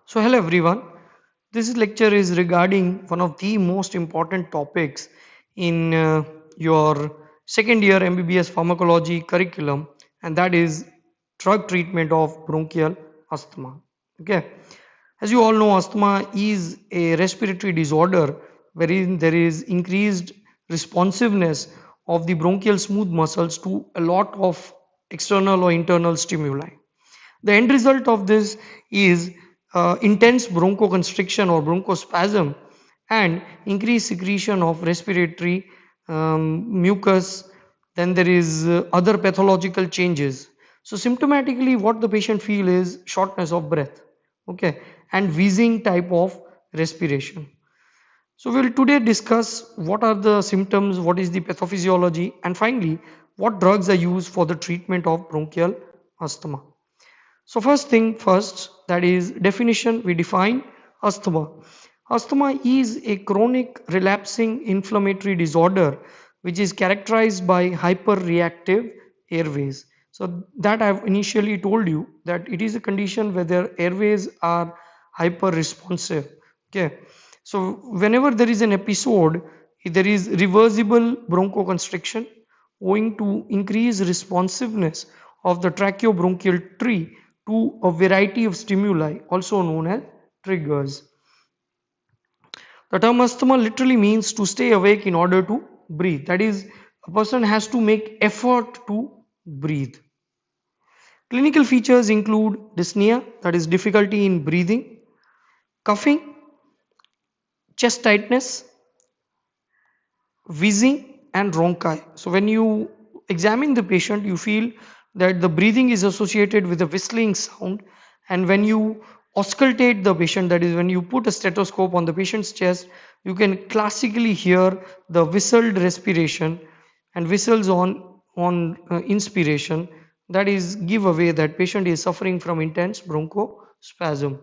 So hello everyone. This lecture is regarding one of the most important topics in your second year MBBS pharmacology curriculum, and that is drug treatment of bronchial asthma. Okay. As you all know, asthma is a respiratory disorder wherein there is increased responsiveness of the bronchial smooth muscles to a lot of external or internal stimuli. The end result of this is intense bronchoconstriction or bronchospasm and increased secretion of respiratory mucus. Then there is other pathological changes. So symptomatically what the patient feel is shortness of breath, okay, and wheezing type of respiration. So we will today discuss what are the symptoms, what is the pathophysiology, and finally what drugs are used for the treatment of bronchial asthma. So first thing first, that is definition. We define asthma. Asthma is a chronic relapsing inflammatory disorder which is characterized by hyperreactive airways. So that I've initially told you that it is a condition where their airways are hyper responsive. Okay. So whenever there is an episode, there is reversible bronchoconstriction owing to increased responsiveness of the tracheobronchial tree to a variety of stimuli, also known as triggers. The term asthma literally means to stay awake in order to breathe. That is, a person has to make effort to breathe. Clinical features include dyspnea, that is difficulty in breathing, coughing, chest tightness, wheezing, and rhonchi. So when you examine the patient, you feel that the breathing is associated with a whistling sound, and when you auscultate the patient, that is when you put a stethoscope on the patient's chest, you can classically hear the whistled respiration and whistles on inspiration. That is give away that patient is suffering from intense bronchospasm.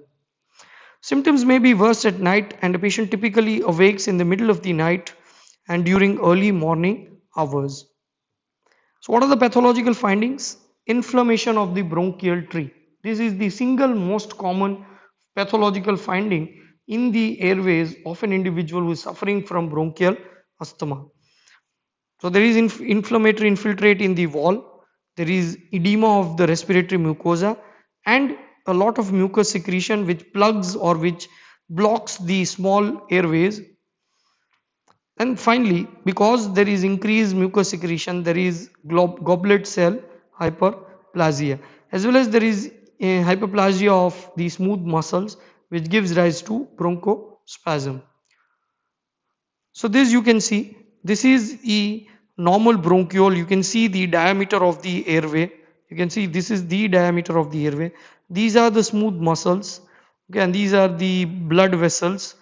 Symptoms may be worse at night, and the patient typically awakes in the middle of the night and during early morning hours. So, what are the pathological findings? Inflammation of the bronchial tree. This is the single most common pathological finding in the airways of an individual who is suffering from bronchial asthma. So, there is inflammatory infiltrate in the wall, there is edema of the respiratory mucosa, and a lot of mucus secretion which plugs or which blocks the small airways. And finally, because there is increased mucus secretion, there is goblet cell hyperplasia, as well as there is a hyperplasia of the smooth muscles, which gives rise to bronchospasm. So this you can see, this is the normal bronchiole. You can see the diameter of the airway. You can see this is the diameter of the airway. These are the smooth muscles. Okay, and these are the blood vessels.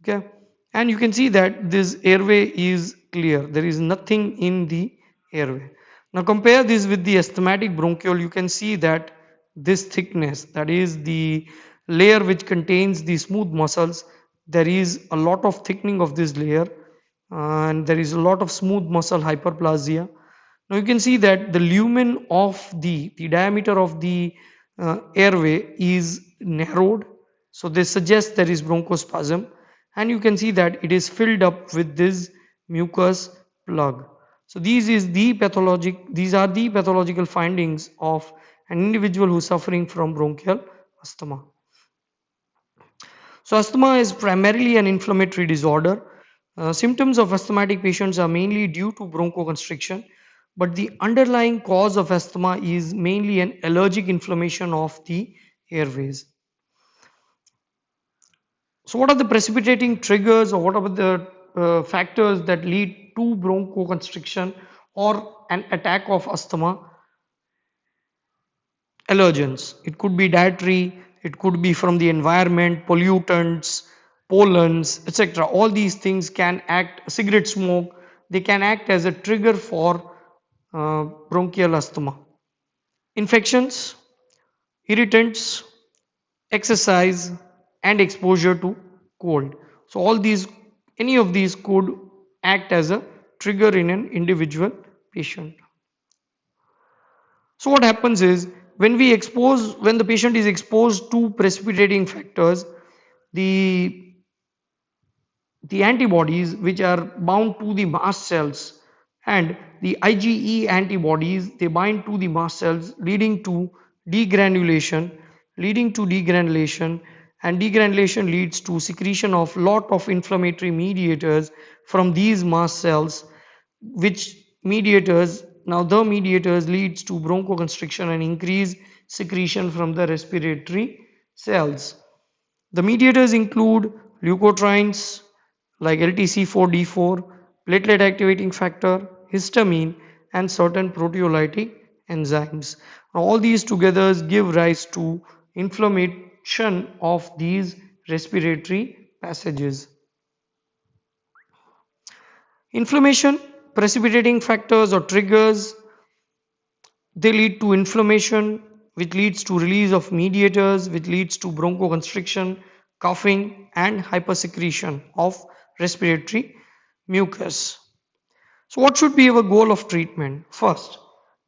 Okay, and you can see that this airway is clear. There is nothing in the airway. Now compare this with the asthmatic bronchiole. You can see that this thickness, that is the layer which contains the smooth muscles, there is a lot of thickening of this layer, and there is a lot of smooth muscle hyperplasia. Now you can see that the lumen of the diameter of the airway is narrowed, so this suggests there is bronchospasm, and you can see that it is filled up with this mucus plug. So these are the pathological findings of an individual who is suffering from bronchial asthma. So asthma is primarily an inflammatory disorder. Symptoms of asthmatic patients are mainly due to bronchoconstriction, but the underlying cause of asthma is mainly an allergic inflammation of the airways. So what are the precipitating triggers, or what are the factors that lead to bronchoconstriction or an attack of asthma? Allergens. It could be dietary, it could be from the environment, pollutants, pollens, etc. All these things can act, cigarette smoke, they can act as a trigger for bronchial asthma. Infections, irritants, exercise, and exposure to cold. So all these, any of these could act as a trigger in an individual patient. So what happens is when the patient is exposed to precipitating factors, the the antibodies which are bound to the mast cells and the IgE antibodies, they bind to the mast cells, degranulation leading to degranulation and degranulation leads to secretion of lot of inflammatory mediators from these mast cells, which mediators, now the mediators leads to bronchoconstriction and increase secretion from the respiratory cells. The mediators include leukotrienes like LTC4D4, platelet activating factor, histamine, and certain proteolytic enzymes. Now, all these together give rise to inflammation of these respiratory passages. Inflammation, precipitating factors or triggers, they lead to inflammation, which leads to release of mediators, which leads to bronchoconstriction, coughing, and hypersecretion of respiratory mucus. So, what should be our goal of treatment? First,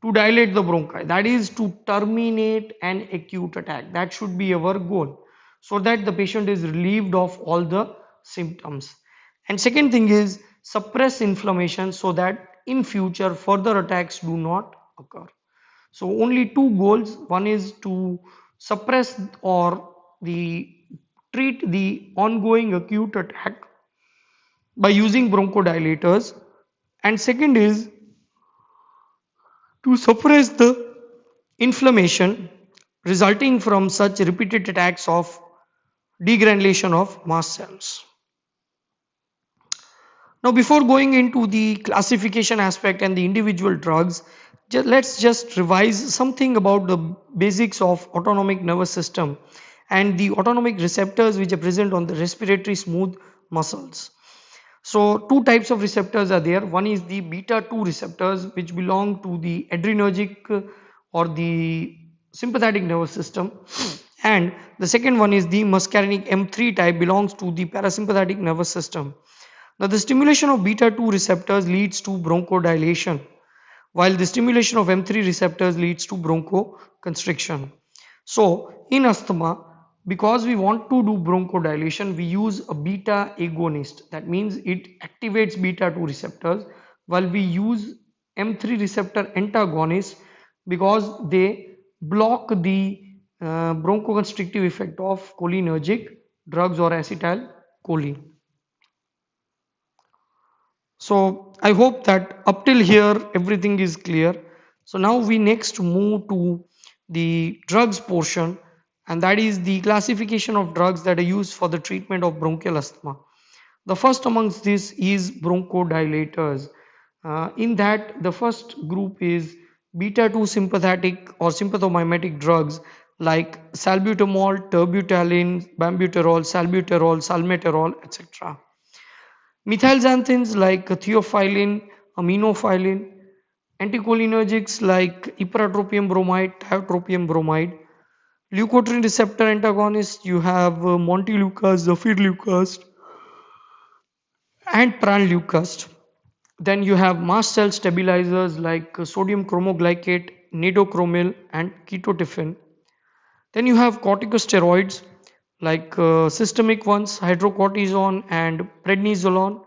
to dilate the bronchi, that is to terminate an acute attack. That should be our goal, so that the patient is relieved of all the symptoms. And second thing is suppress inflammation so that in future further attacks do not occur. So only two goals. One is to suppress or the treat the ongoing acute attack by using bronchodilators, and second is to suppress the inflammation resulting from such repeated attacks of degranulation of mast cells. Now, before going into the classification aspect and the individual drugs, let's just revise something about the basics of autonomic nervous system and the autonomic receptors which are present on the respiratory smooth muscles. So, two types of receptors are there. One is the beta 2 receptors, which belong to the adrenergic or the sympathetic nervous system, and the second one is the muscarinic M3 type, belongs to the parasympathetic nervous system. Now, the stimulation of beta 2 receptors leads to bronchodilation, while the stimulation of M3 receptors leads to bronchoconstriction. So, in asthma, because we want to do bronchodilation, we use a beta agonist. That means it activates beta 2 receptors, while we use M3 receptor antagonists because they block the bronchoconstrictive effect of cholinergic drugs or acetylcholine. So I hope that up till here everything is clear. So now we next move to the drugs portion, and that is the classification of drugs that are used for the treatment of bronchial asthma. The first amongst this is bronchodilators. In that, the first group is beta 2 sympathetic or sympathomimetic drugs like salbutamol, terbutaline, bambuterol, salbuterol, salmeterol, etc. Methylxanthines like theophylline, aminophylline, anticholinergics like ipratropium bromide, tiotropium bromide, leukotriene receptor antagonists, you have montelukast, zafirlukast, and pranlukast. Then you have mast cell stabilizers like sodium chromoglycate, nadochromyl, and ketotifen. Then you have corticosteroids like systemic ones, hydrocortisone and prednisolone.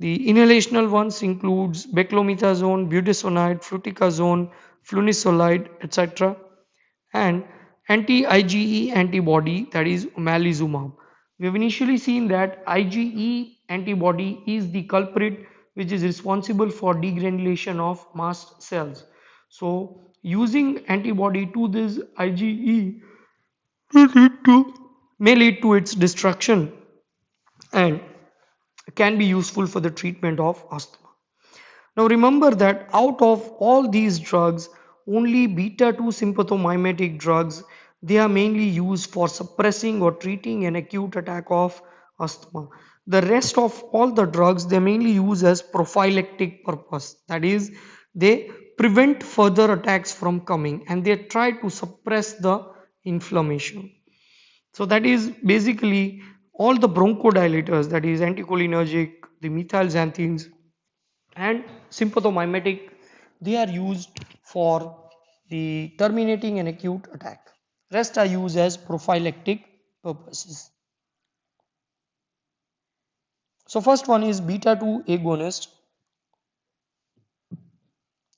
The inhalational ones includes beclomethasone, budesonide, fluticasone, flunisolide, etc. and anti-IgE antibody, that is omalizumab. We have initially seen that IgE antibody is the culprit which is responsible for degranulation of mast cells. So using antibody to this IgE may lead to its destruction and can be useful for the treatment of asthma. Now remember that out of all these drugs, only beta 2 sympathomimetic drugs, they are mainly used for suppressing or treating an acute attack of asthma. The rest of all the drugs, they mainly use as prophylactic purpose. That is, they prevent further attacks from coming and they try to suppress the inflammation. So that is basically all the bronchodilators, that is anticholinergic, the methylxanthines and sympathomimetic, they are used for the terminating an acute attack. Rest are used as prophylactic purposes. So first one is beta 2 agonist.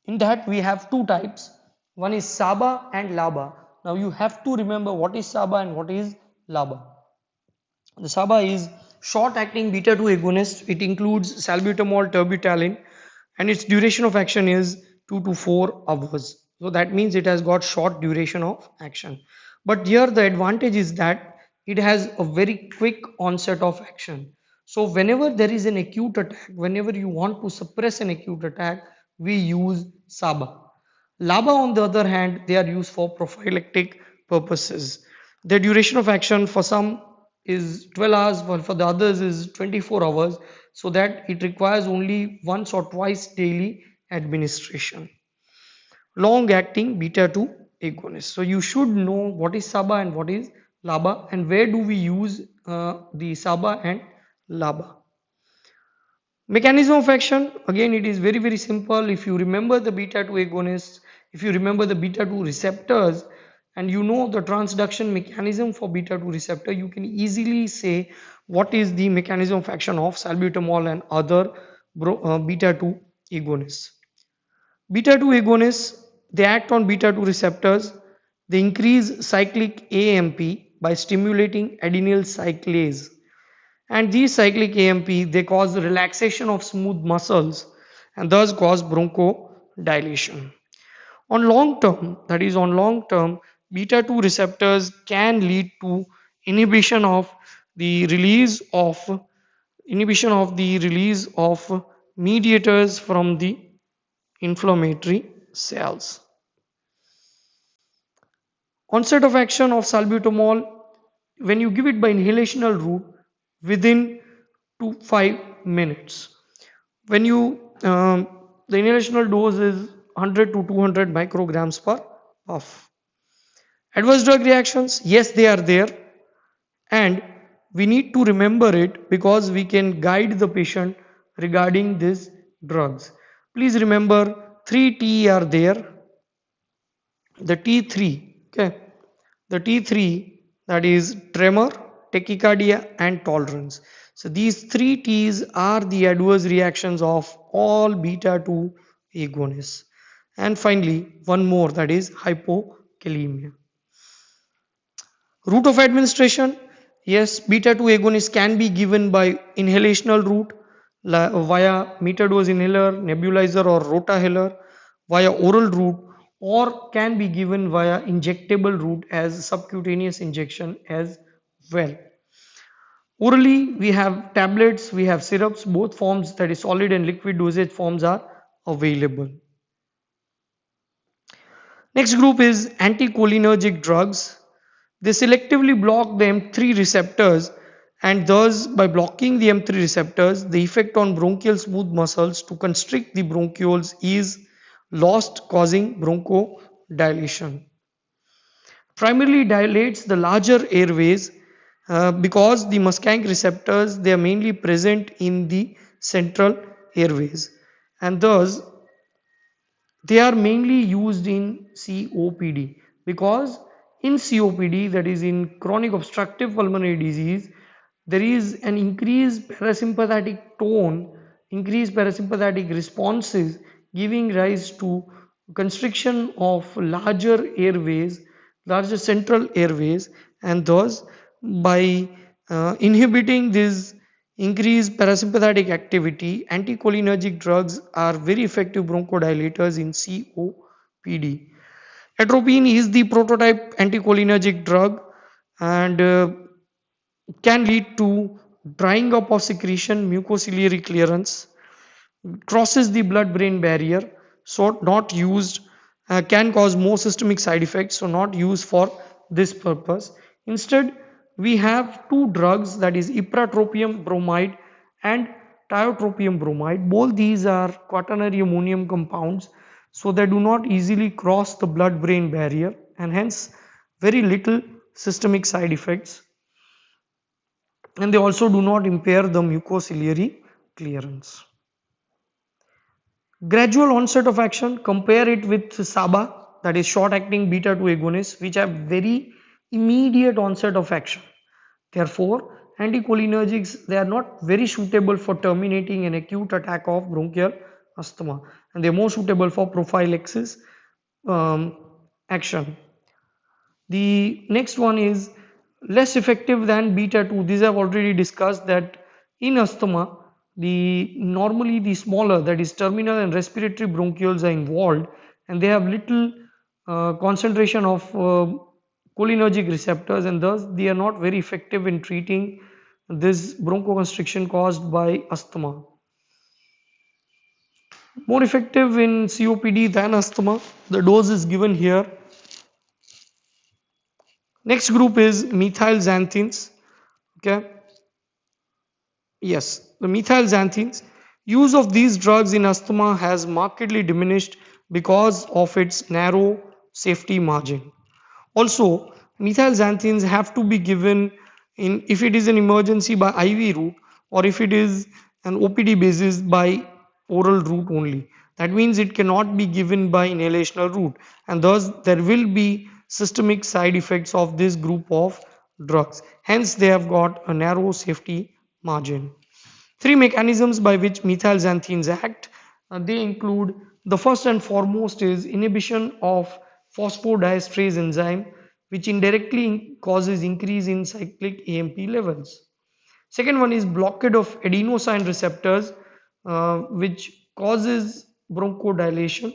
In that we have two types. One is SABA and LABA. Now you have to remember what is SABA and what is LABA. The SABA is short-acting beta-2 agonist. It includes salbutamol, terbutaline, and its duration of action is 2 to 4 hours. So that means it has got short duration of action. But here the advantage is that it has a very quick onset of action. So whenever there is an acute attack, whenever you want to suppress an acute attack, we use SABA. LABA on the other hand, they are used for prophylactic purposes. The duration of action for some is 12 hours, while for the others is 24 hours, so that it requires only once or twice daily administration. Long acting beta 2 agonist. So you should know what is SABA and what is LABA, and where do we use the SABA and LABA. Mechanism of action, again it is very simple. If you remember the beta 2 agonists, if you remember the beta 2 receptors, and you know the transduction mechanism for beta 2 receptor, you can easily say what is the mechanism of action of salbutamol and other beta 2 agonists. Beta 2 agonists, they act on beta 2 receptors. They increase cyclic AMP by stimulating adenyl cyclase, and these cyclic AMP, they cause relaxation of smooth muscles and thus cause bronchodilation. On long term, that is on long term, beta 2 receptors can lead to inhibition of the release of mediators from the inflammatory cells. Onset of action of salbutamol, when you give it by inhalational route, within 2 5 minutes. When you the inhalational dose is 100 to 200 micrograms per puff. Adverse drug reactions, yes, they are there, and we need to remember it because we can guide the patient regarding these drugs. Please remember 3T are there. The T3, okay, the T3, that is tremor, tachycardia and tolerance. So these three T's are the adverse reactions of all beta 2 agonists. And finally one more, that is hypokalemia. Route of administration, yes, beta 2 agonists can be given by inhalational route via metered dose inhaler, nebulizer or rotahaler, via oral route, or can be given via injectable route as subcutaneous injection as well. Orally, we have tablets, we have syrups, both forms, that is solid and liquid dosage forms, are available. Next group is anticholinergic drugs. They selectively block the M3 receptors, and thus by blocking the M3 receptors, the effect on bronchial smooth muscles to constrict the bronchioles is lost, causing bronchodilation. Primarily dilates the larger airways because the muscarinic receptors, they are mainly present in the central airways, and thus they are mainly used in COPD, because in COPD, that is in chronic obstructive pulmonary disease, there is an increased parasympathetic tone, increased parasympathetic responses, giving rise to constriction of larger airways, larger central airways, and thus by inhibiting this increased parasympathetic activity, anticholinergic drugs are very effective bronchodilators in COPD. Atropine is the prototype anticholinergic drug, and can lead to drying up of secretion, mucociliary clearance, crosses the blood-brain barrier, so not used, can cause more systemic side effects, so not used for this purpose. Instead, we have two drugs, that is ipratropium bromide and tiotropium bromide. Both these are quaternary ammonium compounds, so they do not easily cross the blood-brain barrier, and hence very little systemic side effects, and they also do not impair the mucociliary clearance. Gradual onset of action, compare it with SABA. that is short acting beta 2 agonists, which have very immediate onset of action. Therefore, anticholinergics, they are not very suitable for terminating an acute attack of bronchial asthma, and they are more suitable for prophylaxis um, action. The next one is less effective than beta 2. These I've already discussed that in asthma, normally the smaller, that is terminal and respiratory bronchioles, are involved, and they have little concentration of cholinergic receptors, and thus they are not very effective in treating this bronchoconstriction caused by asthma. More effective in COPD than asthma. The dose is given here. Next group is methylxanthines. Okay. Yes, the methylxanthines. Use of these drugs in asthma has markedly diminished because of its narrow safety margin. Also, methylxanthines have to be given in if it is an emergency by IV route, or if it is an OPD basis by oral route only. That means it cannot be given by inhalational route, and thus there will be systemic side effects of this group of drugs. Hence, they have got a narrow safety margin. Three mechanisms by which methylxanthines act. They include, the first and foremost is inhibition of phosphodiesterase enzyme, which indirectly causes increase in cyclic AMP levels. Second one is blockade of adenosine receptors, which causes bronchodilation.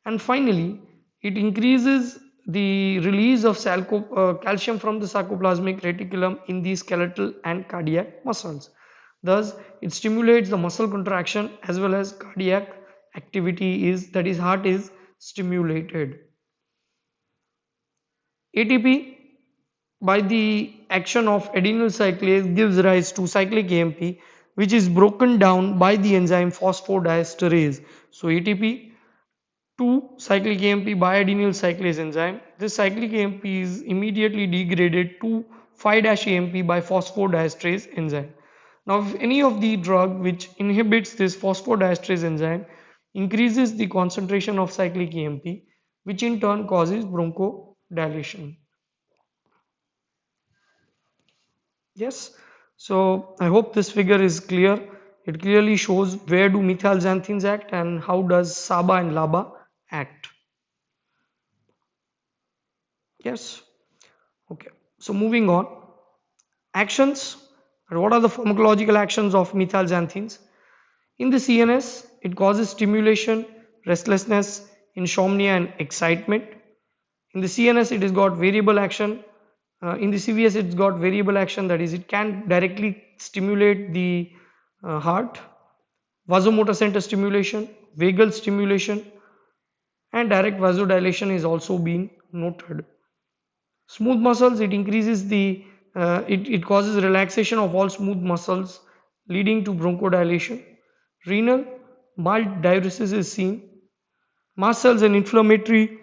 And finally, it increases the release of calcium from the sarcoplasmic reticulum in the skeletal and cardiac muscles. Thus, it stimulates the muscle contraction as well as cardiac activity, is that is heart is stimulated. ATP, by the action of adenyl cyclase, gives rise to cyclic AMP, which is broken down by the enzyme phosphodiesterase. So ATP to cyclic AMP by adenyl cyclase enzyme. This cyclic AMP is immediately degraded to 5-AMP by phosphodiesterase enzyme. Now, if any of the drug which inhibits this phosphodiesterase enzyme increases the concentration of cyclic AMP, which in turn causes bronchodilation. Yes, so I hope this figure is clear. It clearly shows where do methylxanthines act and how does SABA and LABA act. Yes, okay. So moving on, actions, and what are the pharmacological actions of methylxanthines? In the CNS, it causes stimulation, restlessness, insomnia, and excitement. In the CNS, it has got variable action. In the CVS, it's got variable action, that is, it can directly stimulate the heart, vasomotor center stimulation, vagal stimulation, and direct vasodilation is also being noted. Smooth muscles, it increases the it causes relaxation of all smooth muscles, leading to bronchodilation. Renal, mild diuresis is seen. Mast cells and inflammatory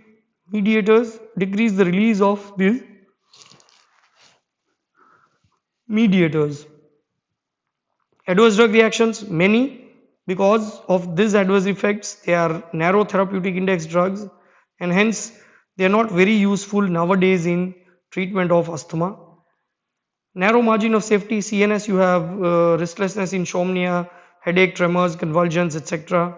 mediators decrease the release of these mediators. Adverse drug reactions, many. Because of these adverse effects, they are narrow therapeutic index drugs, and hence they are not very useful nowadays in treatment of asthma. Narrow margin of safety, CNS, you have restlessness, insomnia, headache, tremors, convulsions, etc.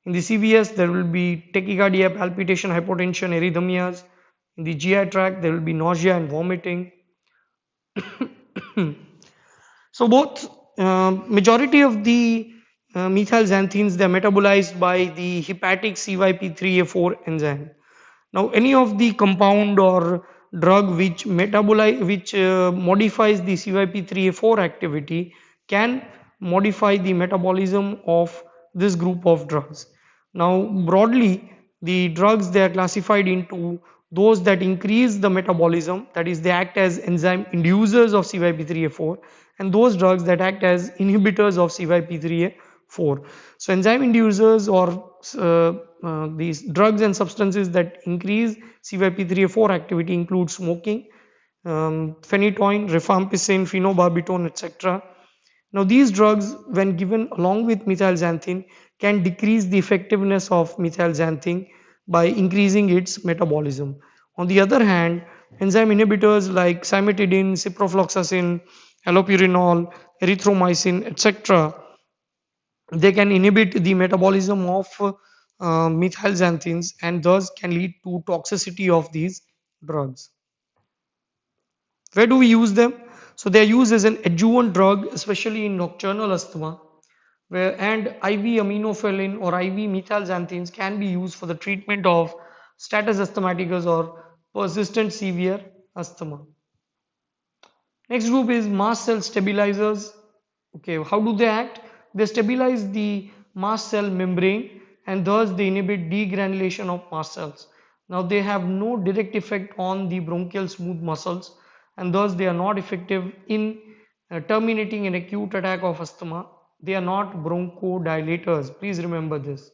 In the CVS, there will be tachycardia, palpitation, hypotension, arrhythmias. In the GI tract, there will be nausea and vomiting. So both majority of the methylxanthines, they are metabolized by the hepatic CYP3A4 enzyme. Now, any of the compound or drug which modifies the CYP3A4 activity can modify the metabolism of this group of drugs. Now, broadly, the drugs, they are classified into those that increase the metabolism, that is, they act as enzyme inducers of CYP3A4, and those drugs that act as inhibitors of CYP3A4. So enzyme inducers, or these drugs and substances that increase CYP3A4 activity include smoking, phenytoin, rifampicin, phenobarbital, etc. Now these drugs, when given along with methylxanthine, can decrease the effectiveness of methylxanthine by increasing its metabolism. On the other hand, enzyme inhibitors like cimetidine, ciprofloxacin, allopurinol, erythromycin, etc., they can inhibit the metabolism of methylxanthines and thus can lead to toxicity of these drugs. Where do we use them? So they are used as an adjuvant drug, especially in nocturnal asthma, where and IV aminophylline or IV methylxanthines can be used for the treatment of status asthmaticus or persistent severe asthma. Next group is mast cell stabilizers. Okay, how do they act? They stabilize the mast cell membrane and thus they inhibit degranulation of mast cells. Now they have no direct effect on the bronchial smooth muscles and thus they are not effective in terminating an acute attack of asthma. They are not bronchodilators. Please remember this.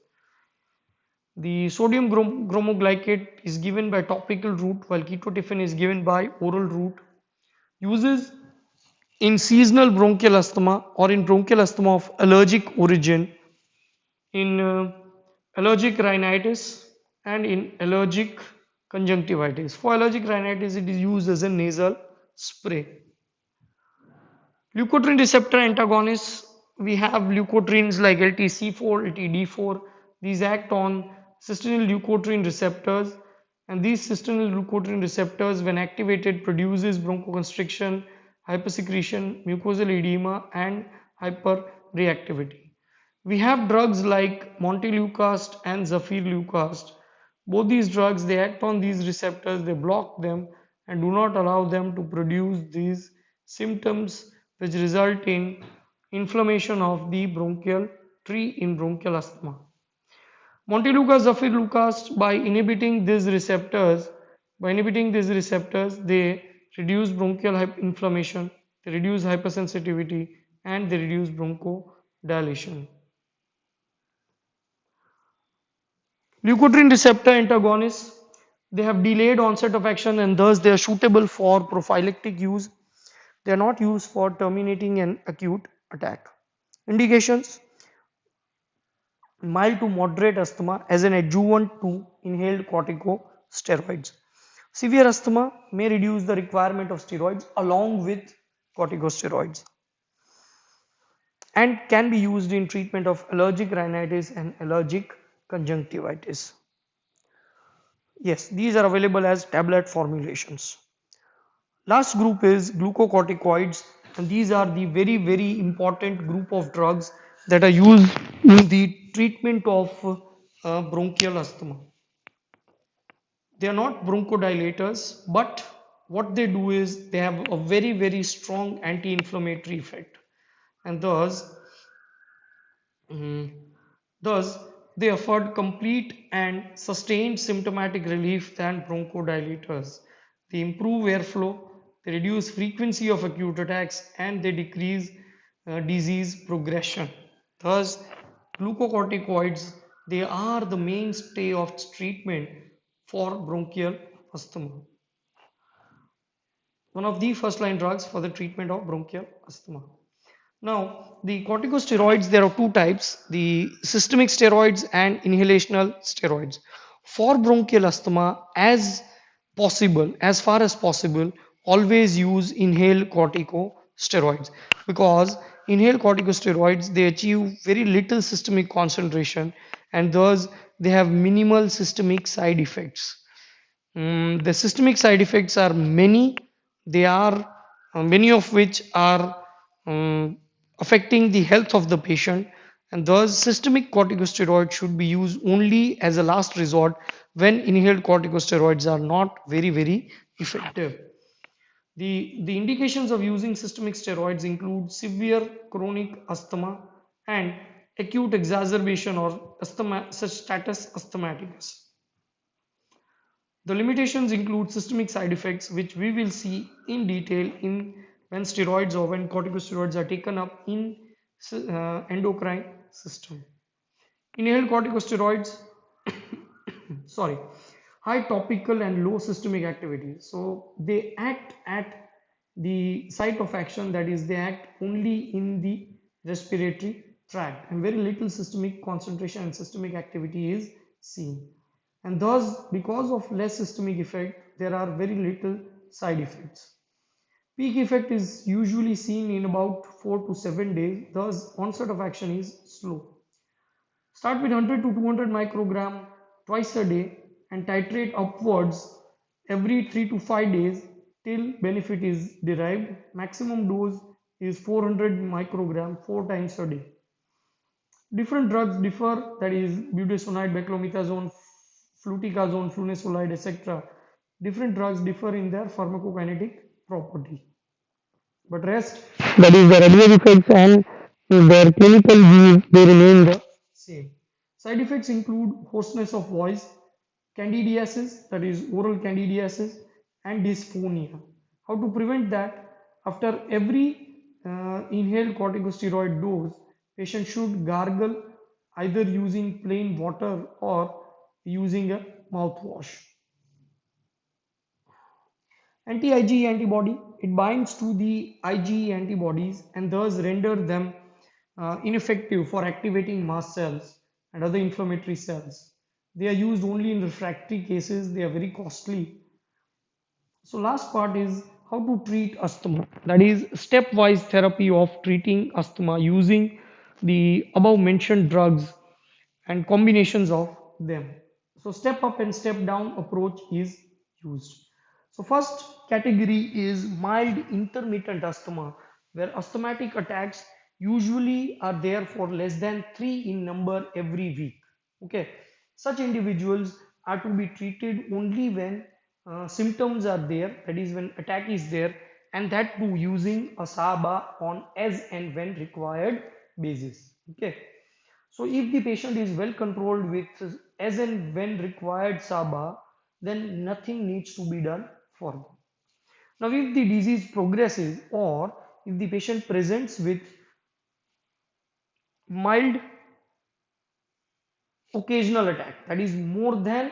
The sodium bromoglycate is given by topical route while ketotifen is given by oral route. Uses in seasonal bronchial asthma or in bronchial asthma of allergic origin, in allergic rhinitis and in allergic conjunctivitis. For allergic rhinitis, it is used as a nasal spray. Leukotriene receptor antagonists, we have leukotrienes like LTC4, LTD4. These act on cysteine leukotriene receptors and these cysteine leukotriene receptors when activated produces bronchoconstriction, hypersecretion, mucosal edema and hyperreactivity. We have drugs like montelukast and zafirlukast. Both these drugs they act on these receptors, they block them and do not allow them to produce these symptoms which result in inflammation of the bronchial tree in bronchial asthma. Montelukast, zafirlukast by inhibiting these receptors, they reduce bronchial inflammation, they reduce hypersensitivity, and they reduce bronchodilation. Leukotriene receptor antagonists, they have delayed onset of action and thus they are suitable for prophylactic use. They are not used for terminating an acute attack. Indications: mild to moderate asthma as an adjuvant to inhaled corticosteroids. Severe asthma may reduce the requirement of steroids along with corticosteroids and can be used in treatment of allergic rhinitis and allergic conjunctivitis. Yes, these are available as tablet formulations. Last group is glucocorticoids and these are the very important group of drugs that are used in the treatment of bronchial asthma. They are not bronchodilators, but what they do is they have a very strong anti-inflammatory effect and mm, thus they afford complete and sustained symptomatic relief than bronchodilators. They improve airflow, they reduce frequency of acute attacks and they decrease disease progression. Thus, glucocorticoids they are the mainstay of treatment for bronchial asthma. One of the first line drugs for the treatment of bronchial asthma. Now, the corticosteroids, there are two types, the systemic steroids and inhalational steroids. For bronchial asthma, as far as possible, always use inhaled corticosteroids because inhaled corticosteroids, they achieve very little systemic concentration and thus they have minimal systemic side effects. The systemic side effects are many. They are many of which are affecting the health of the patient, and thus systemic corticosteroids should be used only as a last resort when inhaled corticosteroids are not very effective. The indications of using systemic steroids include severe chronic asthma and acute exacerbation or asthma, such status asthmaticus. The limitations include systemic side effects, which we will see in detail in when steroids or when corticosteroids are taken up in endocrine system. Inhaled corticosteroids, sorry, high topical and low systemic activity. So they act at the site of action, that is, they act only in the respiratory tract, and very little systemic concentration and systemic activity is seen. and thus because of less systemic effect there are very little side effects. Peak effect is usually seen in about 4 to 7 days, thus onset of action is slow. Start with 100 to 200 microgram twice a day and titrate upwards every 3 to 5 days till benefit is derived. Maximum dose is 400 microgram 4 times a day. Different drugs differ, that is budesonide, beclomethasone, fluticasone, flunisolide, etc. Different drugs differ in their pharmacokinetic property. But rest, that is their adverse effects and their clinical use, they remain the same. Side effects include hoarseness of voice, candidiasis, that is oral candidiasis, and dysphonia. How to prevent that? After every inhaled corticosteroid dose, patient should gargle either using plain water or using a mouthwash. Anti-IgE antibody, it binds to the IgE antibodies and thus render them ineffective for activating mast cells and other inflammatory cells. They are used only in refractory cases. They are very costly. So last part is how to treat asthma. That is stepwise therapy of treating asthma using the above mentioned drugs and combinations of them. So step up and step down approach is used. So first category is mild intermittent asthma, where asthmatic attacks usually are there for less than 3 in number every week. Okay, such individuals are to be treated only when symptoms are there, that is when attack is there, and that too using a SABA on as and when required basis. Okay, so if the patient is well controlled with as and when required SABA, then nothing needs to be done for them. Now, if the disease progresses or if the patient presents with mild occasional attack, that is more than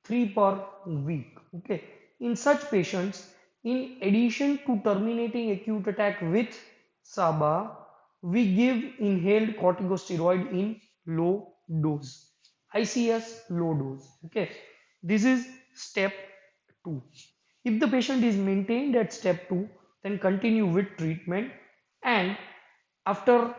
3 per week, okay, in such patients, in addition to terminating acute attack with SABA, we give inhaled corticosteroid in low dose, ICS low dose. Okay, this is step 2. If the patient is maintained at step 2, then continue with treatment, and after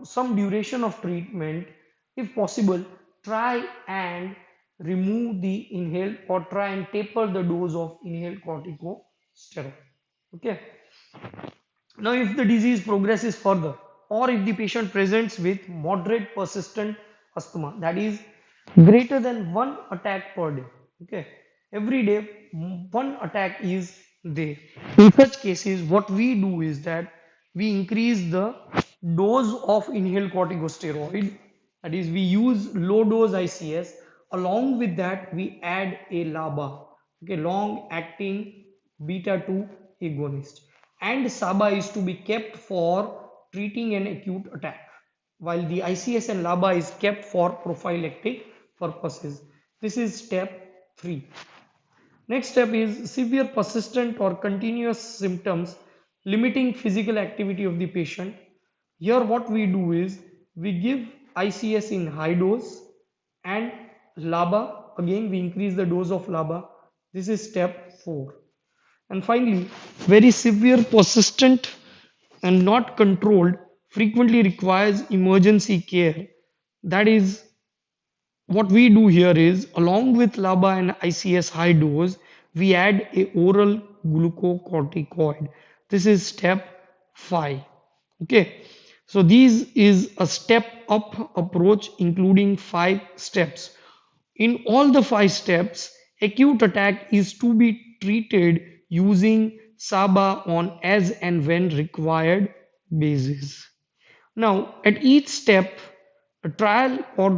some duration of treatment, if possible, try and remove the inhaled or try and taper the dose of inhaled corticosteroid. Okay. Now, if the disease progresses further, or if the patient presents with moderate persistent asthma, that is greater than one attack per day, okay, every day one attack is there. In such cases, what we do is that we increase the dose of inhaled corticosteroid, that is, we use low dose ICS. Along with that, we add a LABA, okay, long acting beta 2 agonist, and SABA is to be kept for treating an acute attack, while the ICS and LABA is kept for prophylactic purposes. This is step 3. Next step is severe persistent or continuous symptoms limiting physical activity of the patient. Here what we do is we give ICS in high dose and LABA, again we increase the dose of LABA. This is step 4. And finally, very severe persistent and not controlled frequently requires emergency care. That is, what we do here is, along with LABA and ICS high dose, we add a oral glucocorticoid. This is step 5. Okay, so this is a step up approach including 5 steps. In all the 5 steps, acute attack is to be treated using SABA on as and when required basis. Now, at each step, a trial or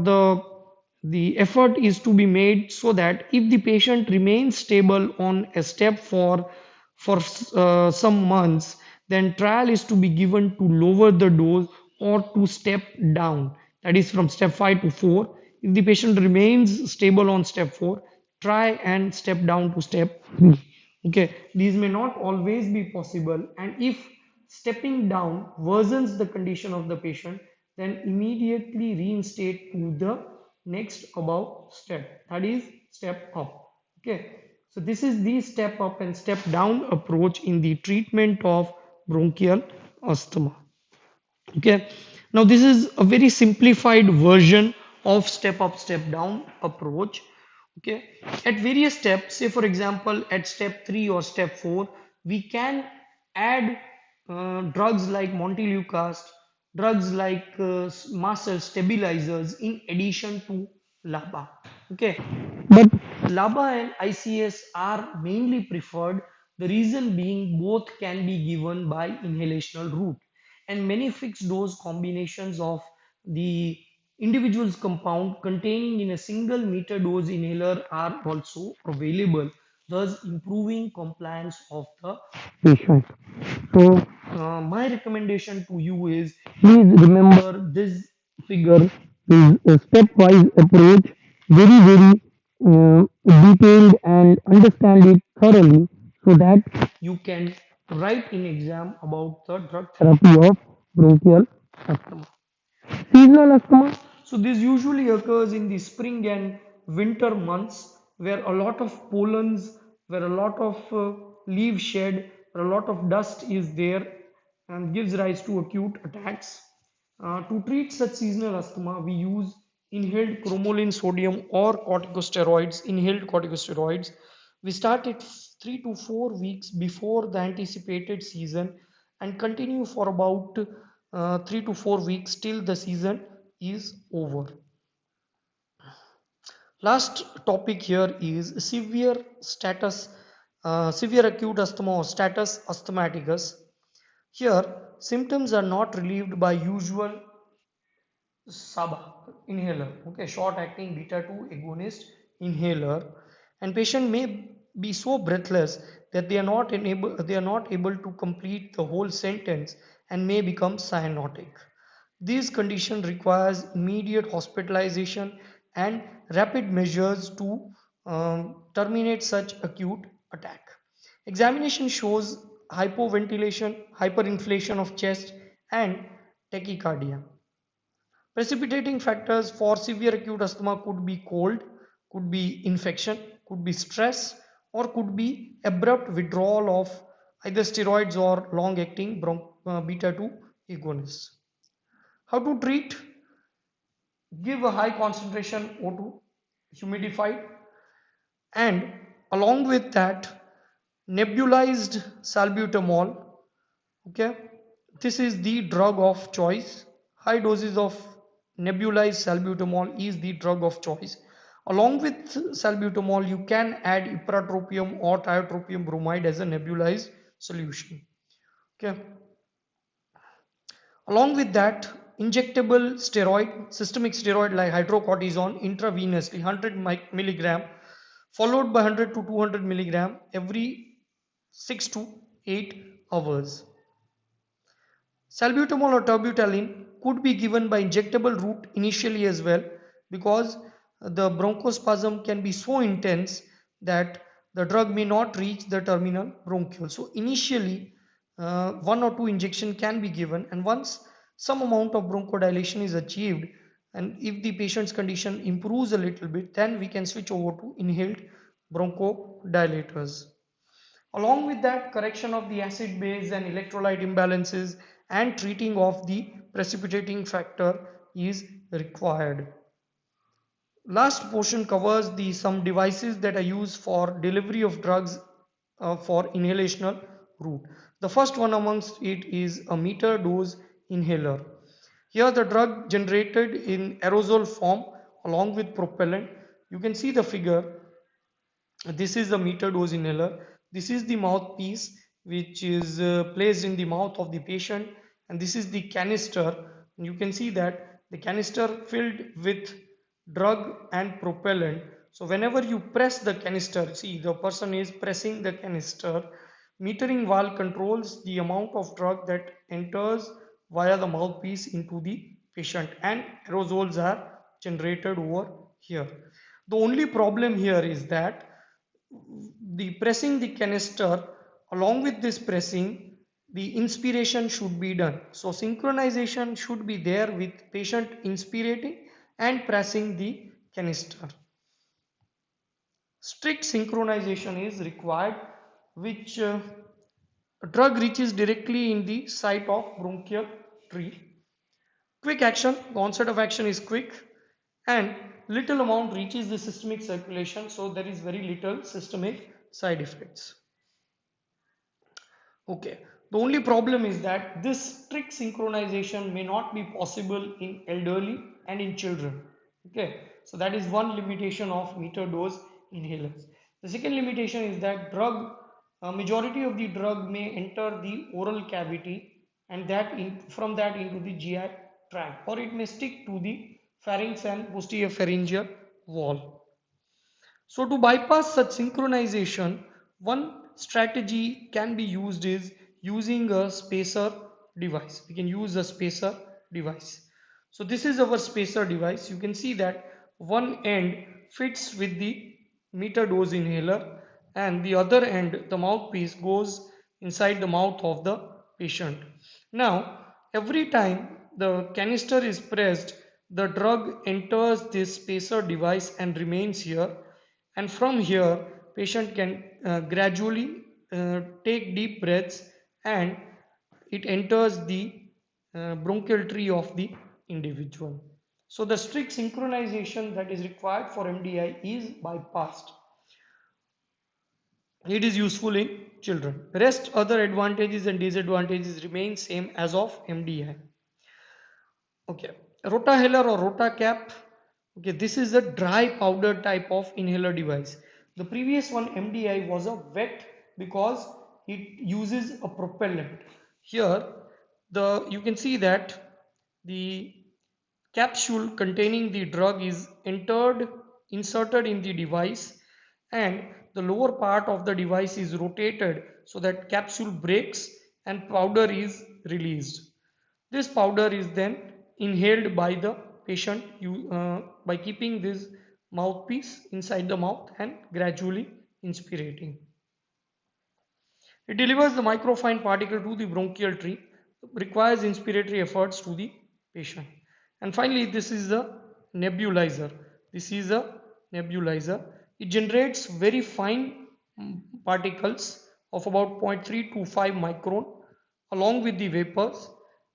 the effort is to be made so that if the patient remains stable on a step for some months, then trial is to be given to lower the dose or to step down, that is from step 5 to 4. If the patient remains stable on step 4, try and step down to step 3. Okay, these may not always be possible, and if stepping down worsens the condition of the patient, then immediately reinstate to the next above step, that is step up. Okay, so this is the step up and step down approach in the treatment of bronchial asthma. Okay, now this is a very simplified version of step up step down approach. Okay, at various steps, say for example at step 3 or step 4, we can add drugs like montelukast, drugs like mast cell stabilizers in addition to LABA. Okay, but LABA and ICS are mainly preferred, the reason being both can be given by inhalational route, and many fixed dose combinations of the individual's compound containing in a single meter dose inhaler are also available, thus improving compliance of the patient. So, my recommendation to you is please remember this figure is a stepwise approach, very detailed, and understand it thoroughly so that you can write in exam about the drug therapy of bronchial asthma. Seasonal asthma. So this usually occurs in the spring and winter months where a lot of pollens, where a lot of leaves shed, where a lot of dust is there and gives rise to acute attacks. To treat such seasonal asthma, we use inhaled cromolyn sodium or corticosteroids, inhaled corticosteroids. We start it 3 to 4 weeks before the anticipated season and continue for about 3 to 4 weeks till the season is over. Last topic here is severe acute asthma or status asthmaticus. Here, symptoms are not relieved by usual SABA inhaler, okay, short acting beta 2 agonist inhaler, and patient may be so breathless that they are not able to complete the whole sentence and may become cyanotic. This condition requires immediate hospitalization and rapid measures to terminate such acute attack. Examination shows hypoventilation, hyperinflation of chest, and tachycardia. Precipitating factors for severe acute asthma could be cold, could be infection, could be stress, or could be abrupt withdrawal of either steroids or long acting beta 2 agonists. How to treat? Give a high concentration O2 humidified, and along with that nebulized salbutamol. Okay, this is the drug of choice. High doses of nebulized salbutamol is the drug of choice. Along with salbutamol, you can add ipratropium or tiotropium bromide as a nebulized solution. Okay. Along with that, injectable steroid, systemic steroid like hydrocortisone intravenously 100 milligram followed by 100 to 200 milligram every 6 to 8 hours. Salbutamol or terbutaline could be given by injectable route initially as well, because the bronchospasm can be so intense that the drug may not reach the terminal bronchiole. So initially one or two injection can be given, and once some amount of bronchodilation is achieved and if the patient's condition improves a little bit, then we can switch over to inhaled bronchodilators. Along with that, correction of the acid base and electrolyte imbalances and treating of the precipitating factor is required. Last portion covers the some devices that are used for delivery of drugs for inhalational route. The first one amongst it is a meter dose inhaler. Here the drug generated in aerosol form along with propellant. You can see the figure. This is the meter dose inhaler. This is the mouthpiece which is placed in the mouth of the patient, and this is the canister. You can see that the canister filled with drug and propellant. So whenever you press the canister, see the person is pressing the canister, metering valve controls the amount of drug that enters via the mouthpiece into the patient, and aerosols are generated over here. The only problem here is that the pressing the canister, along with this pressing, the inspiration should be done. So synchronization should be there with patient inspirating and pressing the canister. Strict synchronization is required, which drug reaches directly in the site of bronchial tree. Quick action, the onset of action is quick, and little amount reaches the systemic circulation, so there is very little systemic side effects. Okay, the only problem is that this strict synchronization may not be possible in elderly and in children. Okay, so that is one limitation of meter dose inhalers. The second limitation is that majority of the drug may enter the oral cavity, and from that into the GI tract, or it may stick to the pharynx and posterior pharyngeal wall. So to bypass such synchronization, one strategy can be used is using a spacer device. We can use a spacer device. So this is our spacer device. You can see that one end fits with the meter dose inhaler, and the other end, the mouthpiece, goes inside the mouth of the patient. Now, every time the canister is pressed, the drug enters this spacer device and remains here, and from here patient can gradually take deep breaths, and it enters the bronchial tree of the individual. So the strict synchronization that is required for MDI is bypassed. It is useful in children. Rest other advantages and disadvantages remain same as of MDI. Okay, rotahaler or rotacap. Okay, this is a dry powder type of inhaler device. The previous one, MDI, was a wet because it uses a propellant. Here, you can see that the capsule containing the drug is inserted in the device, and the lower part of the device is rotated so that capsule breaks and powder is released. This powder is then inhaled by the patient by keeping this mouthpiece inside the mouth and gradually inspirating. It delivers the microfine particle to the bronchial tree, requires inspiratory efforts to the patient. And finally, this is the nebulizer. This is a nebulizer. It generates very fine particles of about 0.3 to 5 micron along with the vapors,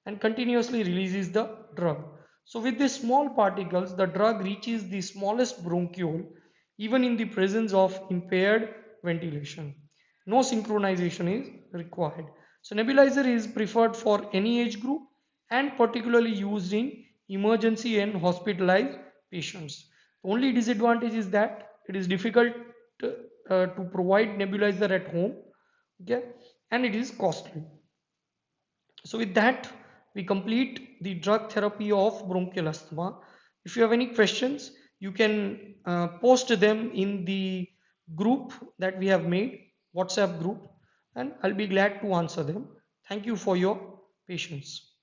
and continuously releases the drug. So with these small particles, the drug reaches the smallest bronchiole even in the presence of impaired ventilation. No synchronization is required. So nebulizer is preferred for any age group and particularly used in emergency and hospitalized patients. The only disadvantage is that it is difficult to provide nebulizer at home, okay, and it is costly. So with that, we complete the drug therapy of bronchial asthma. If you have any questions, you can post them in the group that we have made, WhatsApp group, and I'll be glad to answer them. Thank you for your patience.